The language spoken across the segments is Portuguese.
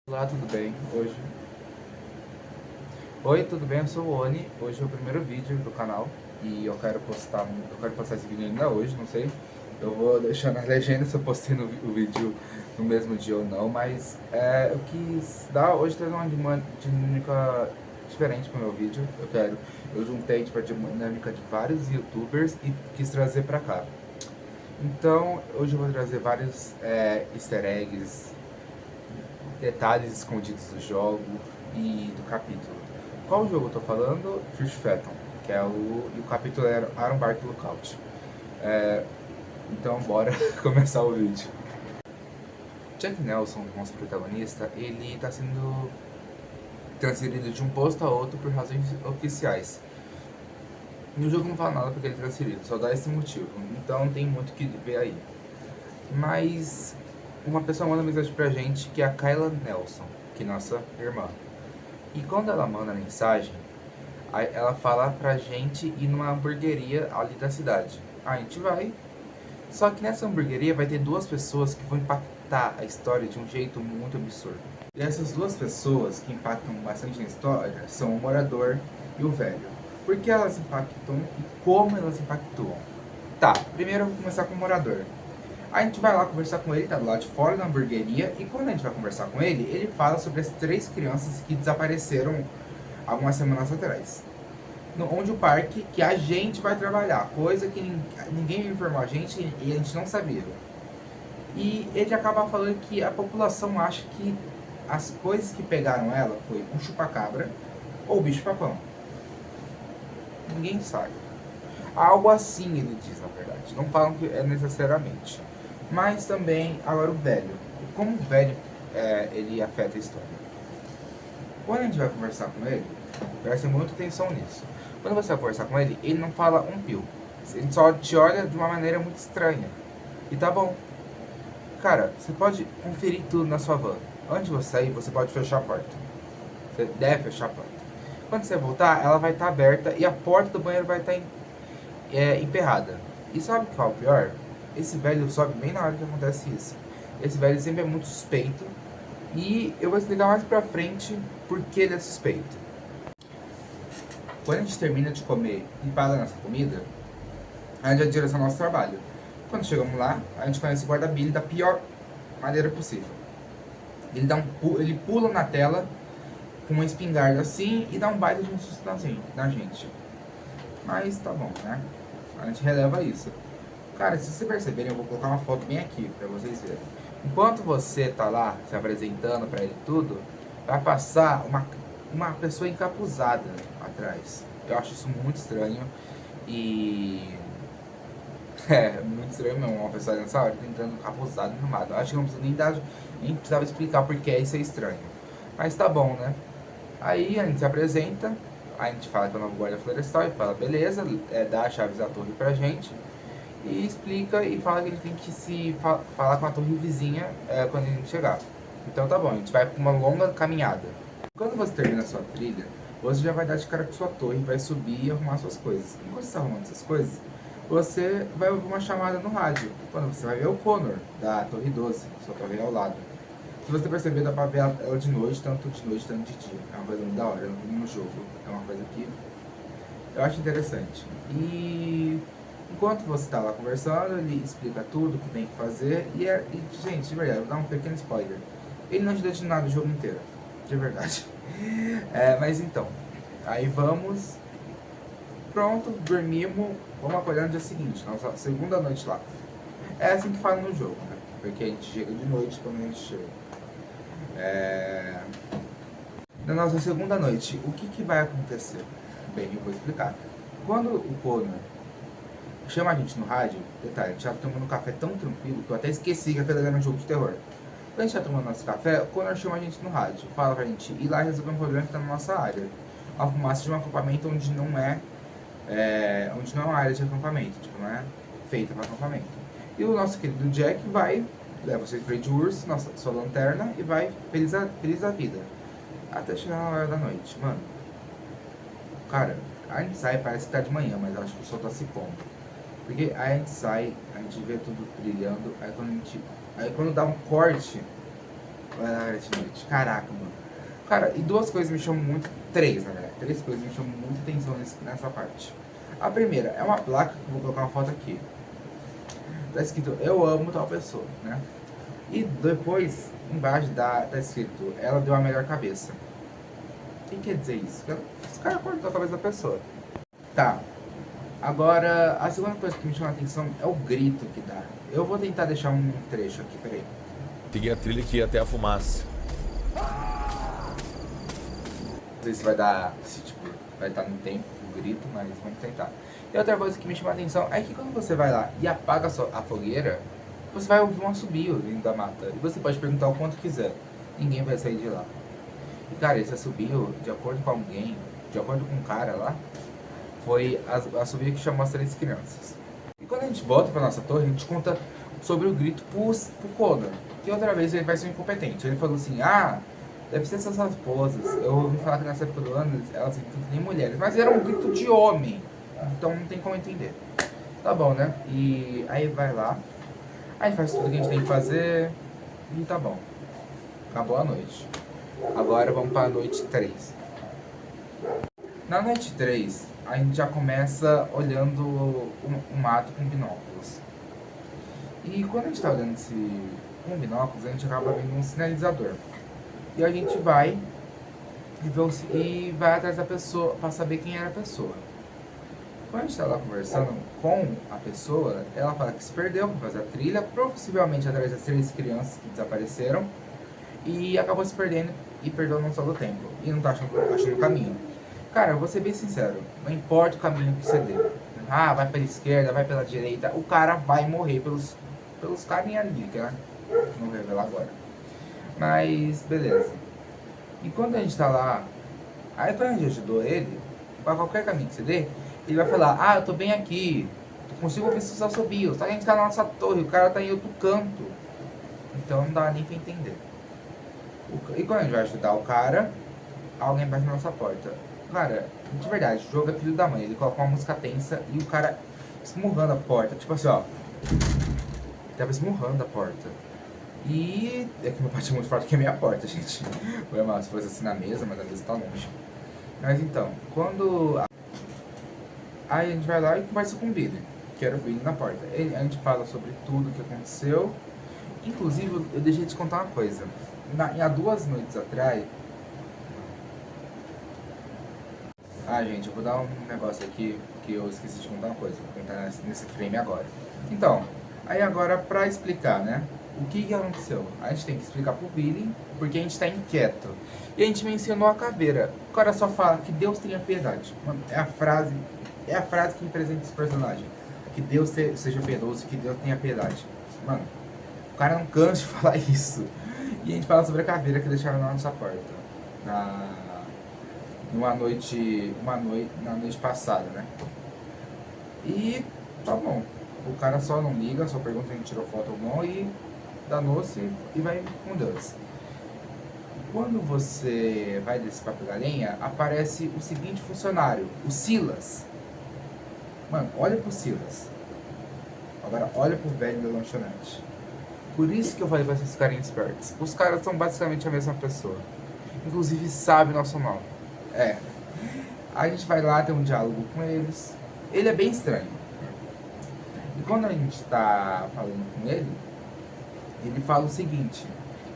Olá, tudo bem? Oi, tudo bem? Eu sou o Oni. Hoje é o primeiro vídeo do canal e eu quero postar esse vídeo ainda hoje, não sei. Eu vou deixar na legenda se eu postei o vídeo no mesmo dia ou não, mas eu quis dar hoje trazer uma dinâmica diferente para o meu vídeo. Eu juntei tipo, a dinâmica de vários YouTubers e quis trazer para cá. Então, hoje eu vou trazer vários easter eggs, detalhes escondidos do jogo e do capítulo. Qual jogo eu tô falando? First Phantom, que é e o capítulo era Iron Bark Lookout. É, então bora começar o vídeo. Jack Nelson, nosso protagonista, ele está sendo transferido de um posto a outro por razões oficiais. No jogo não fala nada porque ele é transferido, só dá esse motivo. Então não tem muito o que ver aí. Mas uma pessoa manda mensagem pra gente que é a Kyla Nelson, que é nossa irmã. E quando ela manda a mensagem, ela fala pra gente ir numa hamburgueria ali da cidade. A gente vai. Só que nessa hamburgueria vai ter duas pessoas que vão impactar a história de um jeito muito absurdo. E essas duas pessoas que impactam bastante na história são o morador e o velho. Por que elas impactam e como elas impactuam? Tá, primeiro eu vou começar com o morador. A gente vai lá conversar com ele, tá do lado de fora da hamburgueria, e quando a gente vai conversar com ele, ele fala sobre as três crianças que desapareceram algumas semanas atrás. Onde o parque que a gente vai trabalhar, coisa que ninguém informou a gente e a gente não sabia. E ele acaba falando que a população acha que as coisas que pegaram ela foi um chupacabra ou bicho-papão. Ninguém sabe. Algo assim ele diz, na verdade. Não falam que é necessariamente. Mas também, agora o velho. Como o velho ele afeta a história. Quando a gente vai conversar com ele, preste muita atenção nisso. Quando você vai conversar com ele, ele não fala um pio. Ele só te olha de uma maneira muito estranha. E tá bom. Cara, você pode conferir tudo na sua van. Antes de você sair, você pode fechar a porta. Você deve fechar a porta. Quando você voltar, ela vai estar aberta e a porta do banheiro vai estar emperrada. E sabe o que é o pior? Esse velho sobe bem na hora que acontece isso. Esse velho sempre é muito suspeito. E eu vou explicar mais pra frente por que ele é suspeito. Quando a gente termina de comer e paga a nossa comida, a gente vai em direção ao nosso trabalho. Quando chegamos lá, a gente conhece o guarda-Billy da pior maneira possível. Ele pula na tela com uma espingarda assim e dá um baita de um susto na gente. Mas tá bom, né? A gente releva isso. Cara, se vocês perceberem, eu vou colocar uma foto bem aqui pra vocês verem. Enquanto você tá lá se apresentando pra ele tudo, vai passar uma pessoa encapuzada atrás. Eu acho isso muito estranho e... É, muito estranho mesmo, uma pessoa nessa hora tentando encapuzada no mato. Eu acho que não precisa nem precisava explicar porque isso é estranho. Mas tá bom, né? Aí a gente se apresenta, a gente fala que é o novo guarda florestal e fala, beleza, dá as chaves da torre pra gente. E explica e fala que a gente tem que falar com a torre vizinha quando a gente chegar. Então tá bom, a gente vai pra uma longa caminhada. Quando você termina a sua trilha, você já vai dar de cara com sua torre, vai subir e arrumar suas coisas. Enquanto você está arrumando essas coisas, você vai ouvir uma chamada no rádio. Quando você vai ver o Connor, da Torre 12, sua torre ao lado. Se você perceber, dá pra ver ela de noite, tanto de noite, tanto de dia. É uma coisa muito da hora, no jogo. É uma coisa que eu acho interessante. E enquanto você está lá conversando, ele explica tudo o que tem que fazer. Gente, de verdade, vou dar um pequeno spoiler. Ele não te deixa de nada o jogo inteiro. De verdade. Mas então, aí vamos. Pronto, dormimos. Vamos acordar no dia seguinte, nossa segunda noite lá. É assim que fala no jogo, né? Porque a gente chega de noite quando a gente chega. Na nossa segunda noite, o que vai acontecer? Bem, eu vou explicar. Quando o Connor chama a gente no rádio, detalhe, a gente já tomando um café tão tranquilo que eu até esqueci que aquele era um jogo de terror. Quando a gente tá tomando nosso café, o Connor chama a gente no rádio, fala pra gente ir lá resolver um problema que tá na nossa área. A fumaça de um acampamento onde não é uma área de acampamento, tipo, não é feita para acampamento. E o nosso querido Jack vai, leva o seu spray de urso, sua lanterna e vai feliz da vida. Até chegar na hora da noite, mano. Cara, a gente sai, parece que tá de manhã, mas eu acho que o sol tá se pondo. Porque aí a gente sai, a gente vê tudo brilhando, aí quando dá um corte, Vai lá de noite. Caraca, mano. Cara, e duas coisas me chamam muito. Três, na verdade. Três coisas me chamam muita atenção nessa parte. A primeira é uma placa, que eu vou colocar uma foto aqui. Tá escrito, eu amo tal pessoa, né? E depois, embaixo tá escrito, ela deu a melhor cabeça. O que quer dizer isso? Os caras cortou a cabeça da pessoa. Tá. Agora, a segunda coisa que me chama a atenção é o grito que dá. Eu vou tentar deixar um trecho aqui, peraí. Segui a trilha que ia até a fumaça. Não sei se vai dar, se tipo, vai estar no tempo o grito, mas vamos tentar. E outra coisa que me chama a atenção é que quando você vai lá e apaga a fogueira, você vai ouvir um assobio dentro da mata. E você pode perguntar o quanto quiser. Ninguém vai sair de lá. E cara, esse assobio, de acordo com alguém, de acordo com um cara lá, foi a assobio que chamou as 3 crianças. E quando a gente volta pra nossa torre, a gente conta sobre o grito pro Koda. Que outra vez ele vai ser incompetente. Ele falou assim, deve ser essas raposas. Eu ouvi falar que nessa época do ano elas gritam que nem mulheres. Mas era um grito de homem. Então não tem como entender. Tá bom, né? E aí vai lá. Aí faz tudo que a gente tem que fazer. E tá bom. Acabou a noite. Agora vamos pra noite 3. Na noite 3, a gente já começa olhando o mato com binóculos. E quando a gente tá olhando com binóculos, a gente acaba vendo um sinalizador. E a gente vai e vai atrás da pessoa para saber quem era a pessoa. Quando a gente tá lá conversando com a pessoa, ela fala que se perdeu para fazer a trilha, possivelmente atrás das 3 crianças que desapareceram, e acabou se perdendo e perdeu não só do tempo, e não tá achando o caminho. Cara, eu vou ser bem sincero, não importa o caminho que você dê. Vai pela esquerda, vai pela direita, o cara vai morrer pelos caminhos ali, que eu não vou revelar agora. Mas, beleza. E quando a gente tá lá, aí quando a gente ajudou ele, pra qualquer caminho que você dê, ele vai falar, eu tô bem aqui, consigo ouvir seus assobios, só que a gente tá na nossa torre, o cara tá em outro canto. Então não dá nem pra entender. E quando a gente vai ajudar o cara, alguém bate na nossa porta. Cara, de verdade, o jogo é filho da mãe, ele coloca uma música tensa e o cara esmurrando a porta, tipo assim, ó. Tava esmurrando a porta. E é que meu pai é muito forte que é a minha porta, gente. Foi mal se fosse assim na mesa, mas a mesa tá longe. Mas então, aí a gente vai lá e conversa com o Billy, que era o Billy na porta. A gente fala sobre tudo o que aconteceu. Inclusive, eu deixei de contar uma coisa. Há 2 noites atrás... gente, eu vou dar um negócio aqui que eu esqueci de contar uma coisa. Vou contar nesse frame agora. Então, aí agora pra explicar, né? O que aconteceu? A gente tem que explicar pro Billy, porque a gente tá inquieto. E a gente mencionou a caveira. O cara só fala que Deus tenha piedade. Mano, é a frase que representa esse personagem. Que Deus seja piedoso, que Deus tenha piedade. Mano, o cara não cansa de falar isso. E a gente fala sobre a caveira que deixaram na nossa porta. Na noite passada, né? E tá bom. O cara só não liga, só pergunta se a gente tirou foto ou não e danou-se e vai com Deus. Quando você vai descer pra pegar lenha, aparece o seguinte funcionário, o Silas. Mano, olha pro Silas. Agora olha pro velho da lanchonete. Por isso que eu falei pra vocês ficarem espertos. Os caras são basicamente a mesma pessoa. Inclusive sabe nosso nome. A gente vai lá, tem um diálogo com eles. Ele é bem estranho. E quando a gente tá falando com ele, ele fala o seguinte,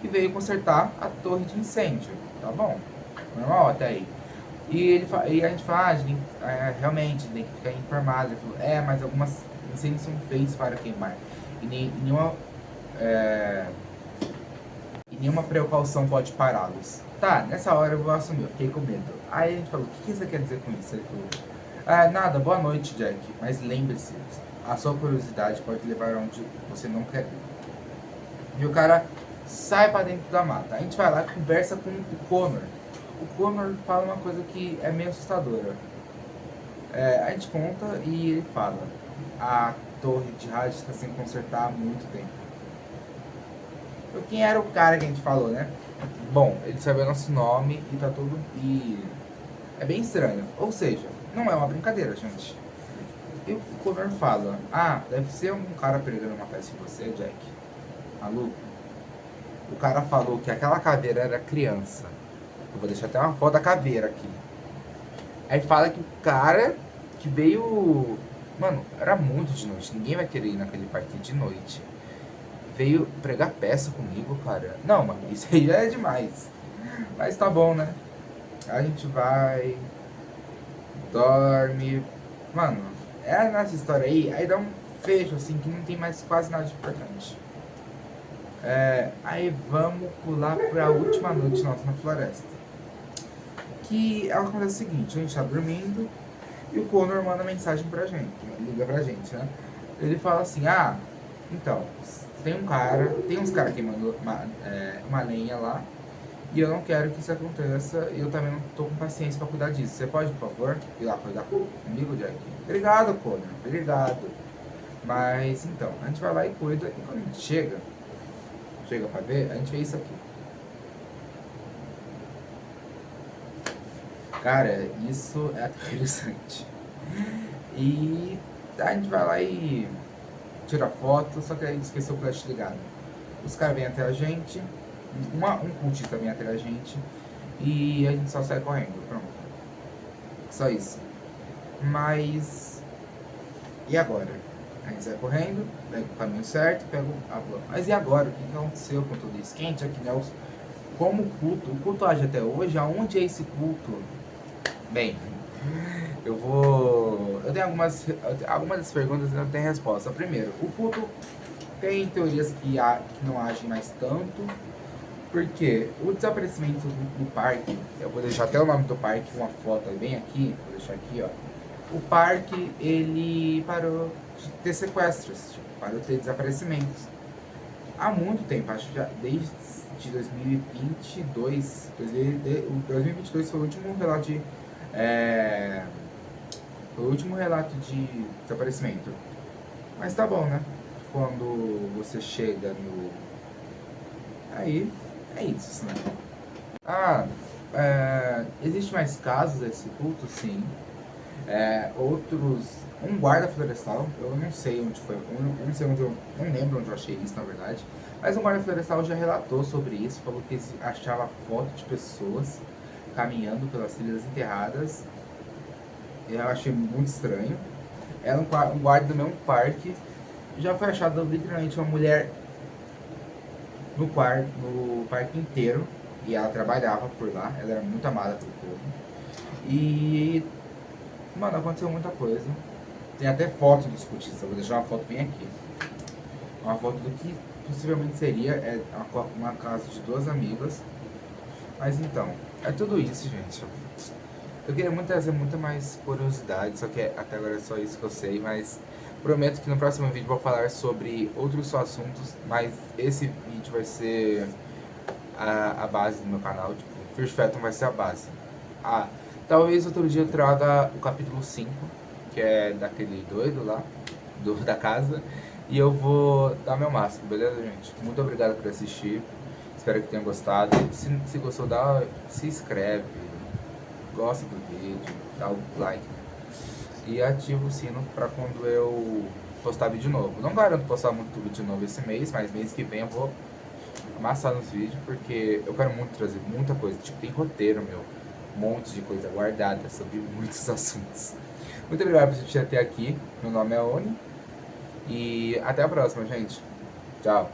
que veio consertar a torre de incêndio. Tá bom, normal até aí. E a gente fala, realmente, tem que ficar informado. Ele falou, mas algumas incêndios são feitos para queimar. E nenhuma precaução pode pará-los. Tá, nessa hora eu vou assumir, eu fiquei com medo. Aí a gente falou, o que você quer dizer com isso? Ele falou, nada, boa noite, Jack. Mas lembre-se, a sua curiosidade pode levar onde você não quer ir. E o cara sai pra dentro da mata. A gente vai lá e conversa com o Connor. O Connor fala uma coisa que é meio assustadora. A gente conta e ele fala, a torre de rádio está sem consertar há muito tempo. Quem era o cara que a gente falou, né? Bom, ele sabia nosso nome e tá tudo... E é bem estranho. Ou seja, não é uma brincadeira, gente. E o Connor fala, deve ser um cara pregando uma peça em você, Jack. Maluco. o cara falou que aquela caveira era criança. Eu vou deixar até uma foto da caveira aqui. Aí fala que o cara que veio... Mano, era muito de noite. Ninguém vai querer ir naquele parque de noite. Veio pregar peça comigo, cara. Não, mano, isso aí já é demais. Mas tá bom, né? A gente vai... Dorme... Mano, é nessa história aí dá um fecho, assim, que não tem mais quase nada de importante. Aí vamos pular pra última noite nossa na floresta. Que ela acontece o seguinte, a gente tá dormindo e o Connor manda mensagem pra gente, liga pra gente, né? Ele fala assim, então, tem uns caras queimando uma lenha lá e eu não quero que isso aconteça e eu também não tô com paciência pra cuidar disso. Você pode, por favor, ir lá cuidar comigo, Jack? Obrigado, Connor, obrigado. Mas, então, a gente vai lá e cuida e quando a gente chega pra ver, a gente vê isso aqui. Cara, isso é interessante. E a gente vai lá e tira foto, só que aí esqueceu o flash ligado. Os caras vêm até a gente, um cultista vem até a gente e a gente só sai correndo, pronto. Só isso. Mas... E agora? A gente sai correndo, pega o caminho certo, pega a van. Mas e agora? O que aconteceu com tudo isso? Quente aqui, né? Como o culto age até hoje, aonde é esse culto? Bem, eu tenho algumas das perguntas não tem resposta. Primeiro, o culto tem teorias que não agem mais tanto, porque o desaparecimento do parque, eu vou deixar até o nome do parque, uma foto bem aqui, vou deixar aqui, ó. O parque, ele parou de ter sequestros, parou de ter desaparecimentos. Há muito tempo, acho que já desde 2022, 2022 foi o último relato de foi o último relato de desaparecimento. Mas tá bom, né? Quando você chega no... Aí, é isso, né? Existe mais casos desse culto? Sim. Um guarda florestal, eu não sei onde foi, eu não sei onde não lembro onde eu achei isso, na verdade. Mas um guarda florestal já relatou sobre isso, falou que achava foto de pessoas caminhando pelas trilhas enterradas. Eu achei muito estranho. Era um guarda do mesmo parque. Já foi achada literalmente uma mulher no parque inteiro. E ela trabalhava por lá. Ela era muito amada pelo povo. E... Mano, aconteceu muita coisa. Tem até foto dos cultistas. Eu vou deixar uma foto bem aqui. Uma foto do que possivelmente seria uma casa de duas amigas. Mas então, é tudo isso, gente. Eu queria muito trazer muita mais curiosidade, só que até agora é só isso que eu sei, mas prometo que no próximo vídeo vou falar sobre outros assuntos, mas esse vídeo vai ser a base do meu canal, tipo, First Phantom vai ser a base. Talvez outro dia eu traga o capítulo 5, que é daquele doido lá, da casa, e eu vou dar meu máximo, beleza, gente? Muito obrigado por assistir, espero que tenham gostado. Se gostou, se inscreve, gosta do vídeo, dá o like e ativa o sino para quando eu postar vídeo novo. Não garanto postar muito vídeo novo esse mês, mas mês que vem eu vou amassar nos vídeos, porque eu quero muito trazer muita coisa, tipo, tem roteiro, meu, um monte de coisa guardada sobre muitos assuntos. Muito obrigado por assistir até aqui, meu nome é Oni, e até a próxima, gente. Tchau.